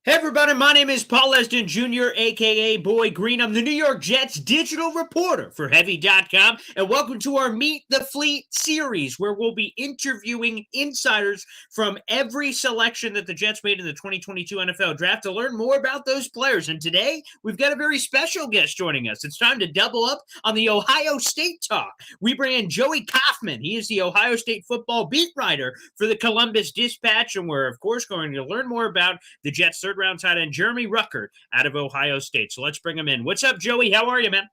Hey everybody, my name is Paul Leston Jr., aka Boy Green. I'm the New York Jets digital reporter for Heavy.com, and welcome to our Meet the Fleet series, where we'll be interviewing insiders from every selection that the Jets made in the 2022 NFL Draft to learn more about those players. And today, we've got a very special guest joining us. It's time to double up on the Ohio State talk. We bring in Joey Kaufman. He is the Ohio State football beat writer for the Columbus Dispatch, and we're, of course, going to learn more about the Jets' third-round tight end Jeremy Ruckert out of Ohio State. So let's bring him in. What's up, Joey? How are you, man?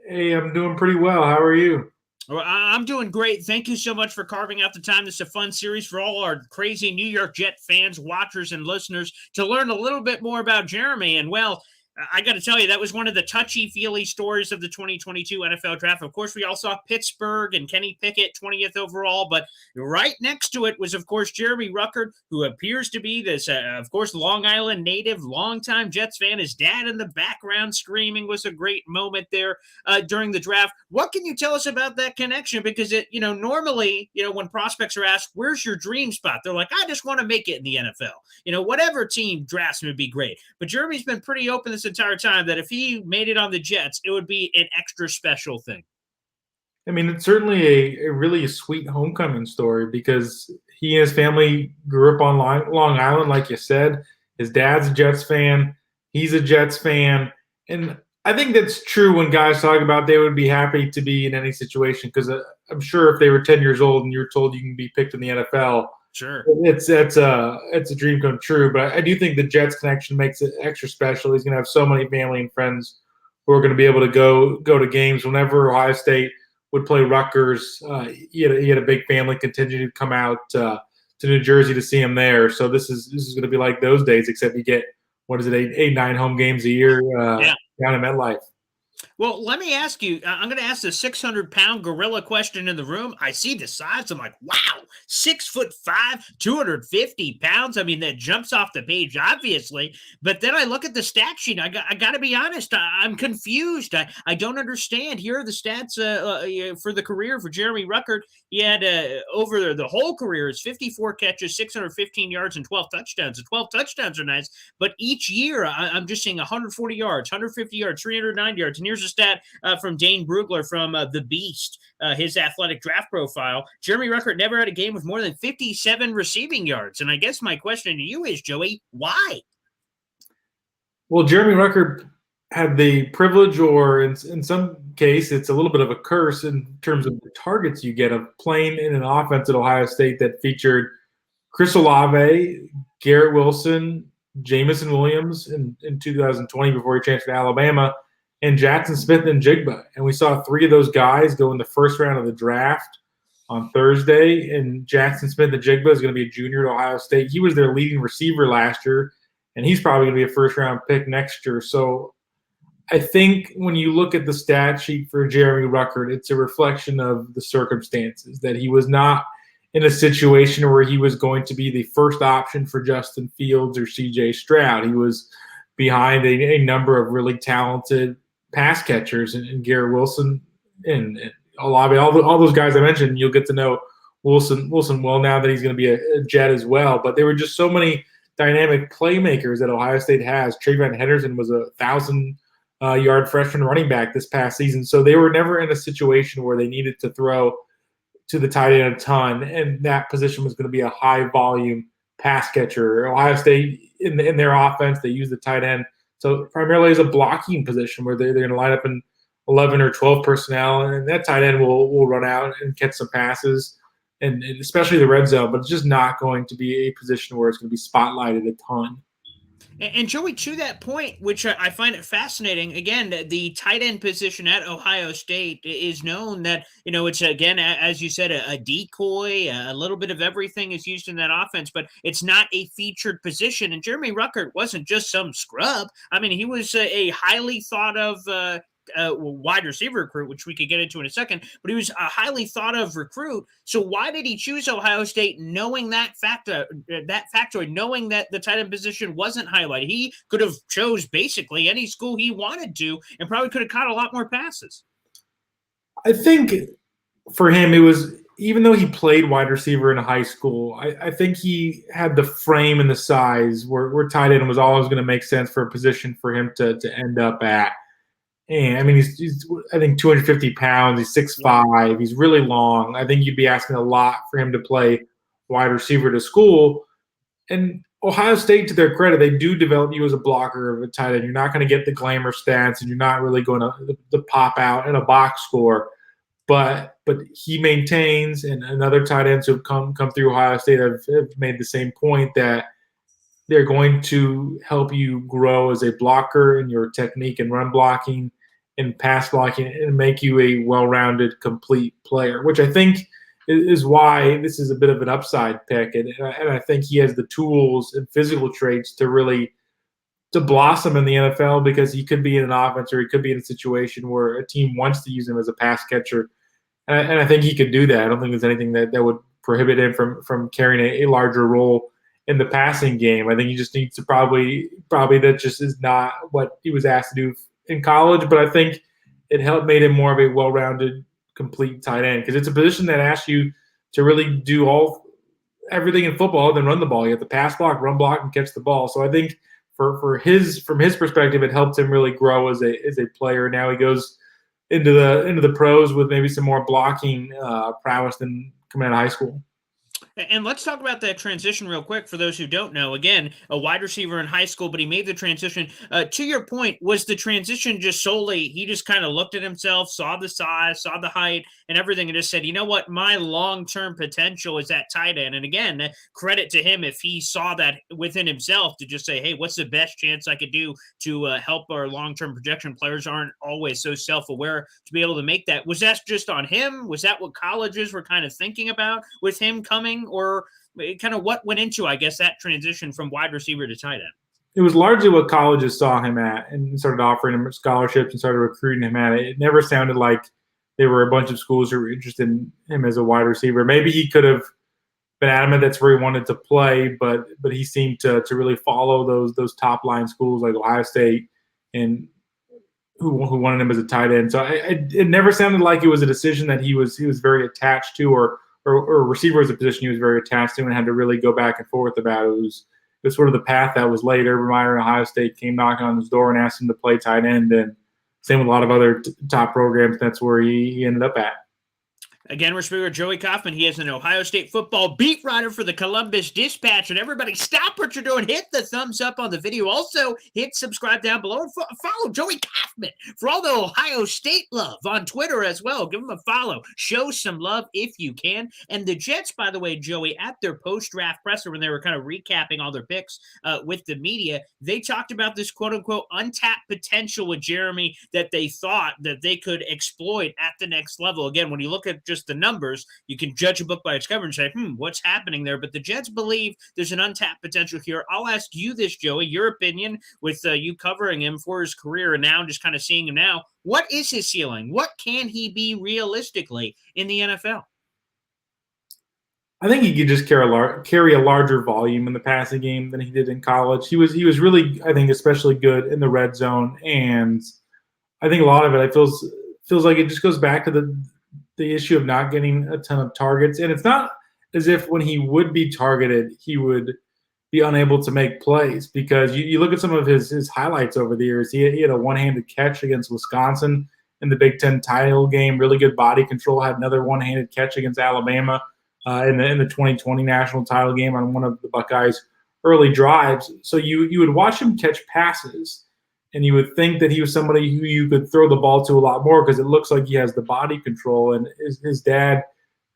Hey, I'm doing pretty well. How are you? Well, I'm doing great. Thank you so much for carving out the time. This is a fun series for all our crazy New York Jet fans, watchers, and listeners to learn a little bit more about Jeremy. And, well, I got to tell you, that was one of the touchy-feely stories of the 2022 NFL Draft. Of course, we all saw Pittsburgh and Kenny Pickett, 20th overall, but right next to it was, of course, Jeremy Ruckert, who appears to be this, of course, Long Island native, longtime Jets fan. His dad in the background screaming was a great moment there during the draft. What can you tell us about that connection? Because, normally, when prospects are asked, where's your dream spot? They're like, I just want to make it in the NFL. Whatever team drafts him would be great. But Jeremy's been pretty open this entire time that if he made it on the Jets, it would be an extra special thing. I mean, it's certainly a really sweet homecoming story because he and his family grew up on Long Island, like you said. His dad's a Jets fan. He's a Jets fan. And I think that's true when guys talk about they would be happy to be in any situation because I'm sure if they were 10 years old and you're told you can be picked in the NFL, sure, it's a dream come true. But I do think the Jets connection makes it extra special. He's going to have so many family and friends who are going to be able to go to games whenever Ohio State would play Rutgers. He had a big family contingent who'd come out to New Jersey to see him there. So this is going to be like those days, except you get eight, 9 home games a year down in MetLife. Well, let me ask you, I'm going to ask the 600-pound gorilla question in the room. I see the size. I'm like, wow, 6'5", 250 pounds. I mean, that jumps off the page, obviously. But then I look at the stat sheet. I got to be honest. I'm confused. I don't understand. Here are the stats for the career for Jeremy Ruckert. He had over the whole career is 54 catches, 615 yards, and 12 touchdowns. The 12 touchdowns are nice. But each year, I'm just seeing 140 yards, 150 yards, 390 yards. And here's a stat from Dane Brugler from The Beast, his athletic draft profile. Jeremy Ruckert never had a game with more than 57 receiving yards. And I guess my question to you is, Joey, why? Well, Jeremy Ruckert had the privilege, or in some case, it's a little bit of a curse in terms of the targets you get of playing in an offense at Ohio State that featured Chris Olave, Garrett Wilson, Jamison Williams in 2020 before he transferred to Alabama, and Jackson Smith-Njigba. And we saw 3 of those guys go in the first round of the draft on Thursday. And Jackson Smith-Njigba is going to be a junior at Ohio State. He was their leading receiver last year, and he's probably going to be a first-round pick next year. So I think when you look at the stat sheet for Jeremy Ruckert, it's a reflection of the circumstances, that he was not in a situation where he was going to be the first option for Justin Fields or C.J. Stroud. He was behind a number of really talented pass catchers and Garrett Wilson and Olave, all those guys I mentioned. You'll get to know Wilson well now that he's going to be a Jet as well. But there were just so many dynamic playmakers that Ohio State has. Trayvon Henderson was a 1,000-yard freshman running back this past season. So they were never in a situation where they needed to throw to the tight end a ton, and that position was going to be a high-volume pass catcher. Ohio State, in their offense, they use the tight end so primarily as a blocking position where they're going to line up in 11 or 12 personnel, and that tight end will run out and catch some passes, and especially the red zone, but it's just not going to be a position where it's going to be spotlighted a ton. And Joey, to that point, which I find it fascinating, again, the tight end position at Ohio State is known that, it's, again, as you said, a decoy, a little bit of everything is used in that offense, but it's not a featured position. And Jeremy Ruckert wasn't just some scrub. I mean, he was a highly thought of wide receiver recruit, which we could get into in a second, but he was a highly thought of recruit. So why did he choose Ohio State, knowing that factoid, knowing that the tight end position wasn't highlighted? He could have chose basically any school he wanted to and probably could have caught a lot more passes. I think for him, even though he played wide receiver in high school, I think he had the frame and the size where tight end was always going to make sense for a position for him to end up at. And I mean, he's I think 250 pounds. He's 6'5". He's really long. I think you'd be asking a lot for him to play wide receiver to school. And Ohio State, to their credit, they do develop you as a blocker of a tight end. You're not going to get the glamour stats, and you're not really going to pop out in a box score. But he maintains, and other tight ends who have come through Ohio State have made the same point that they're going to help you grow as a blocker in your technique and run blocking and pass blocking and make you a well-rounded, complete player, which I think is why this is a bit of an upside pick. And I think he has the tools and physical traits to really to blossom in the NFL, because he could be in an offense or he could be in a situation where a team wants to use him as a pass catcher. And I think he could do that. I don't think there's anything that would prohibit him from carrying a larger role in the passing game. I think he just needs to probably that just is not what he was asked to do in college. But I think it made him more of a well-rounded, complete tight end, because it's a position that asks you to really do everything in football other than run the ball. You have to pass block, run block, and catch the ball. So I think from his perspective, it helped him really grow as a player. Now he goes into the pros with maybe some more blocking prowess than coming out of high school. And let's talk about that transition real quick for those who don't know. Again, a wide receiver in high school, but he made the transition. To your point, was the transition just solely, he just kind of looked at himself, saw the size, saw the height and everything, and just said, you know what, my long-term potential is at tight end. And again, credit to him if he saw that within himself to just say, hey, what's the best chance I could do to help our long-term projection? Players aren't always so self-aware to be able to make that. Was that just on him? Was that what colleges were kind of thinking about with him coming? Or kind of what went into, I guess, that transition from wide receiver to tight end? It was largely what colleges saw him at and started offering him scholarships and started recruiting him at it. It never sounded like there were a bunch of schools who were interested in him as a wide receiver. Maybe he could have been adamant that's where he wanted to play, but he seemed to really follow those top line schools like Ohio State and who wanted him as a tight end. So it never sounded like it was a decision that he was very attached to, or receiver was a position he was very attached to and had to really go back and forth about. It was sort of the path that was laid. Urban Meyer in Ohio State came knocking on his door and asked him to play tight end, and same with a lot of other top programs. That's where he ended up at. Again, we're speaking with Joey Kaufman. He is an Ohio State football beat writer for the Columbus Dispatch. And everybody, stop what you're doing. Hit the thumbs up on the video. Also, hit subscribe down below and follow Joey Kaufman for all the Ohio State love on Twitter as well. Give him a follow. Show some love if you can. And the Jets, by the way, Joey, at their post-draft presser when they were kind of recapping all their picks with the media, they talked about this quote-unquote untapped potential with Jeremy that they thought that they could exploit at the next level. Again, when you look at just the numbers, you can judge a book by its cover and say, what's happening there? But the Jets believe there's an untapped potential here. I'll ask you this, Joey, your opinion with you covering him for his career and now just kind of seeing him now. What is his ceiling? What can he be realistically in the NFL? I think he could just carry a larger volume in the passing game than he did in college. He was really, I think, especially good in the red zone, and I think a lot of it feels like it just goes back to the issue of not getting a ton of targets. And it's not as if when he would be targeted, he would be unable to make plays, because you look at some of his highlights over the years. He had a one-handed catch against Wisconsin in the Big Ten title game, really good body control, had another one-handed catch against Alabama in the 2020 national title game on one of the Buckeyes' early drives. So you would watch him catch passes, and you would think that he was somebody who you could throw the ball to a lot more, because it looks like he has the body control. And his dad,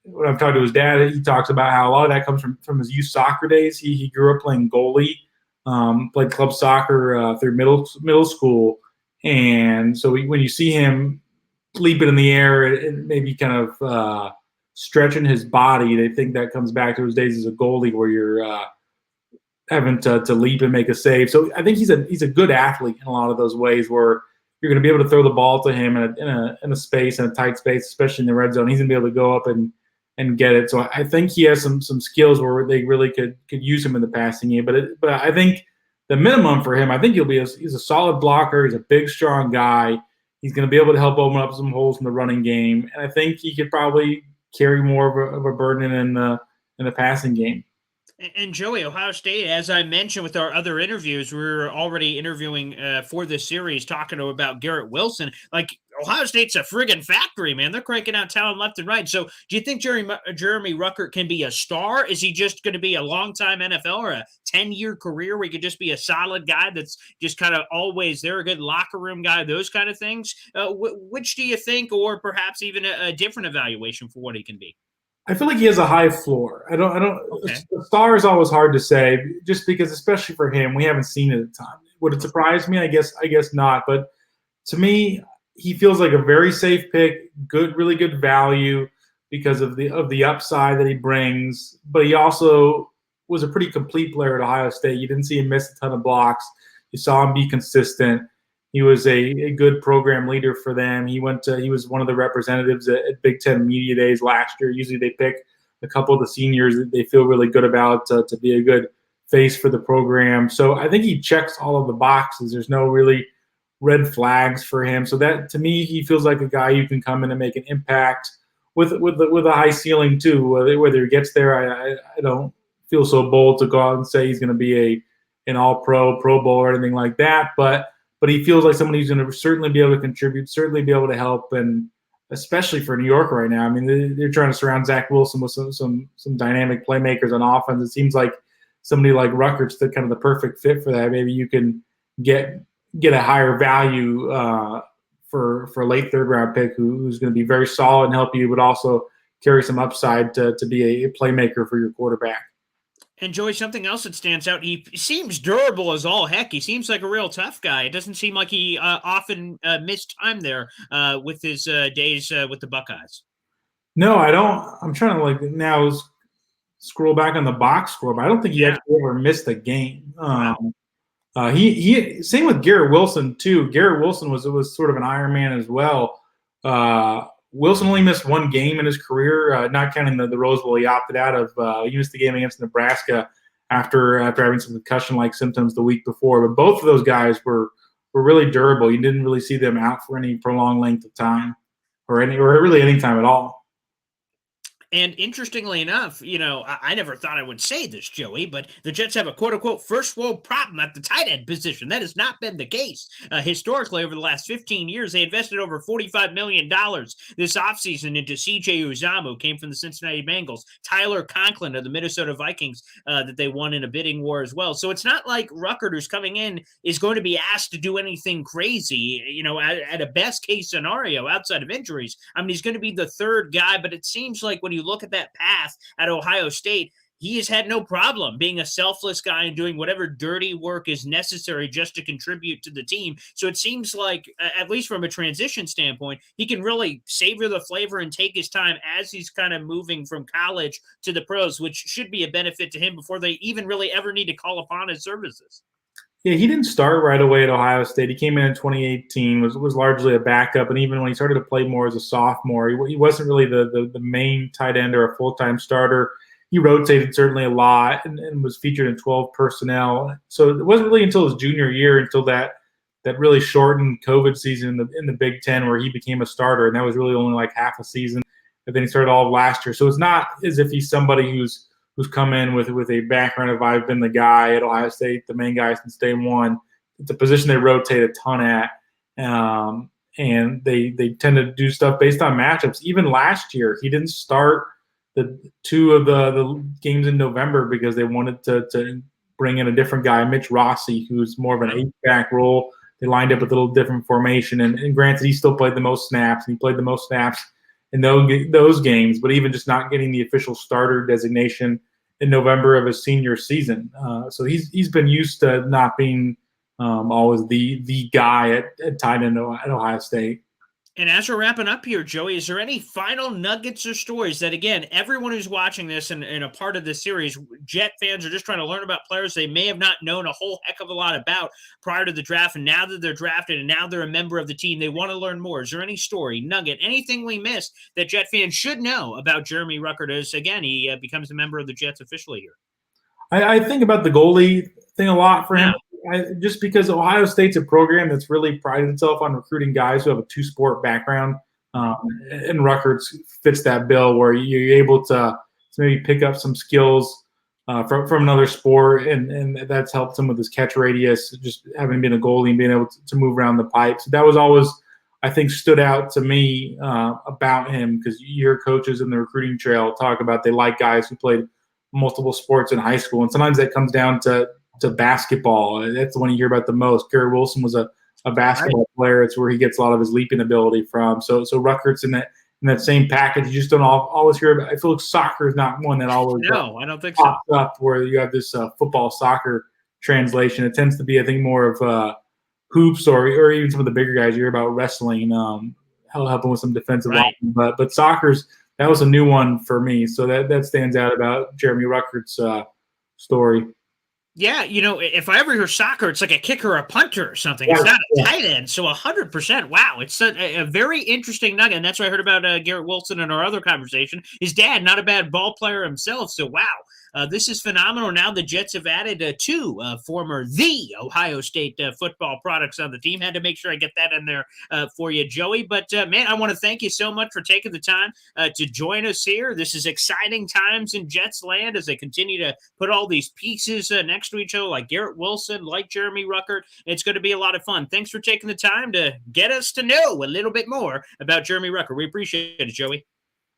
when I've talked to his dad, he talks about how a lot of that comes from his youth soccer days. He grew up playing goalie, played club soccer through middle school. And so when you see him leaping in the air and maybe kind of stretching his body, they think that comes back to his days as a goalie where you're having to leap and make a save. So I think he's a good athlete in a lot of those ways, where you're going to be able to throw the ball to him in a space, in a tight space, especially in the red zone. He's going to be able to go up and get it. So I think he has some skills where they really could use him in the passing game. But I think the minimum for him, I think he's a solid blocker. He's a big, strong guy. He's going to be able to help open up some holes in the running game. And I think he could probably carry more of a burden in the passing game. And Joey, Ohio State, as I mentioned with our other interviews, we were already interviewing for this series talking about Garrett Wilson. Like, Ohio State's a friggin' factory, man. They're cranking out talent left and right. So do you think Jeremy Ruckert can be a star? Is he just going to be a long-time NFL or a 10-year career where he could just be a solid guy that's just kind of always there, a good locker room guy, those kind of things? Which do you think, or perhaps even a different evaluation for what he can be? I feel like he has a high floor. I don't. Okay. The star is always hard to say, just because, especially for him, we haven't seen it a ton. Would it surprise me? I guess not. But to me, he feels like a very safe pick, really good value because of the upside that he brings. But he also was a pretty complete player at Ohio State. You didn't see him miss a ton of blocks. You saw him be consistent. He was a good program leader for them. He was one of the representatives at Big Ten Media Days last year. Usually they pick a couple of the seniors that they feel really good about to be a good face for the program. So I think he checks all of the boxes. There's no really red flags for him. So that, to me, he feels like a guy you can come in and make an impact with a high ceiling too. Whether he gets there, I don't feel so bold to go out and say he's going to be an all-pro, Pro Bowl or anything like that. But he feels like somebody who's going to certainly be able to contribute, certainly be able to help, and especially for New York right now. I mean, they're trying to surround Zach Wilson with some dynamic playmakers on offense. It seems like somebody like Ruckert's kind of the perfect fit for that. Maybe you can get a higher value for a late third-round pick who's going to be very solid and help you, but also carry some upside to be a playmaker for your quarterback. And Joey, something else that stands out, he seems durable as all heck. He seems like a real tough guy. It doesn't seem like he often missed time there with his days with the Buckeyes. No, I don't. I'm trying to now scroll back on the box score, but I don't think he actually ever missed a game. Wow. He same with Garrett Wilson too. Garrett Wilson was sort of an Iron Man as well. Wilson only missed one game in his career, not counting the Rose Bowl. He opted out of. He missed the game against Nebraska after having some concussion-like symptoms the week before. But both of those guys were really durable. You didn't really see them out for any prolonged length of time, or really any time at all. And interestingly enough, I never thought I would say this, Joey, but the Jets have a quote-unquote first-world problem at the tight end position. That has not been the case. Historically, over the last 15 years, they invested over $45 million this offseason into C.J. Uzomah, who came from the Cincinnati Bengals, Tyler Conklin of the Minnesota Vikings that they won in a bidding war as well. So it's not like Ruckert, who's coming in, is going to be asked to do anything crazy, at a best-case scenario outside of injuries. I mean, he's going to be the third guy, but it seems like when you look at that path at Ohio State, he has had no problem being a selfless guy and doing whatever dirty work is necessary just to contribute to the team. So it seems like, at least from a transition standpoint, he can really savor the flavor and take his time as he's kind of moving from college to the pros, which should be a benefit to him before they even really ever need to call upon his services. Yeah, he didn't start right away at Ohio State. He came in 2018, was largely a backup, and even when he started to play more as a sophomore, he wasn't really the main tight end or a full-time starter. He rotated certainly a lot and was featured in 12 personnel. So it wasn't really until his junior year, until that really shortened COVID season in the Big Ten, where he became a starter, and that was really only like half a season. And then he started all of last year. So it's not as if he's somebody who's come in with a background of I've been the guy at Ohio State, the main guy since day one. It's a position they rotate a ton at, and they tend to do stuff based on matchups. Even last year, he didn't start the two of the games in November because they wanted to bring in a different guy, Mitch Rossi, who's more of an eight-back role. They lined up with a little different formation, and granted, he still played the most snaps, and he played the most snaps in those games, but even just not getting the official starter designation in November of his senior season. So he's been used to not being always the guy at tight end at Ohio State. And as we're wrapping up here, Joey, is there any final nuggets or stories that, again, everyone who's watching this and a part of this series, Jet fans are just trying to learn about players they may have not known a whole heck of a lot about prior to the draft, and now that they're drafted and now they're a member of the team, they want to learn more? Is there any story, nugget, anything we missed that Jet fans should know about Jeremy Ruckert as, again, he becomes a member of the Jets officially here? I think about the goalie thing a lot for him. Just because Ohio State's a program that's really prided itself on recruiting guys who have a two-sport background. And Ruckert's fits that bill where you're able to maybe pick up some skills from another sport, and that's helped him with his catch radius, just having been a goalie and being able to move around the pipe. So that was always, I think, stood out to me about him, because you hear coaches in the recruiting trail talk about they like guys who played multiple sports in high school, and sometimes that comes down to basketball. That's the one you hear about the most. Garrett Wilson was a basketball player. It's where he gets a lot of his leaping ability from. So Ruckert's in that same package. You just don't always hear about. I feel like soccer is not one that always I don't think so. Up where you have this football soccer translation. It tends to be, I think, more of hoops or even some of the bigger guys. You hear about wrestling, helping with some defensive line. But soccer's, that was a new one for me. So that stands out about Jeremy Ruckert's story. Yeah, if I ever hear soccer, it's like a kicker or a punter or something. It's not a tight end. So 100%. Wow. It's a very interesting nugget. And that's what I heard about Garrett Wilson in our other conversation. His dad, not a bad ball player himself. So, wow. This is phenomenal. Now the Jets have added two former Ohio State football products on the team. Had to make sure I get that in there for you, Joey. But, man, I want to thank you so much for taking the time to join us here. This is exciting times in Jets land as they continue to put all these pieces next to each other, like Garrett Wilson, like Jeremy Ruckert. It's going to be a lot of fun. Thanks for taking the time to get us to know a little bit more about Jeremy Ruckert. We appreciate it, Joey.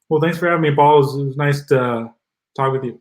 Well, thanks for having me, Paul. It was nice to talk with you.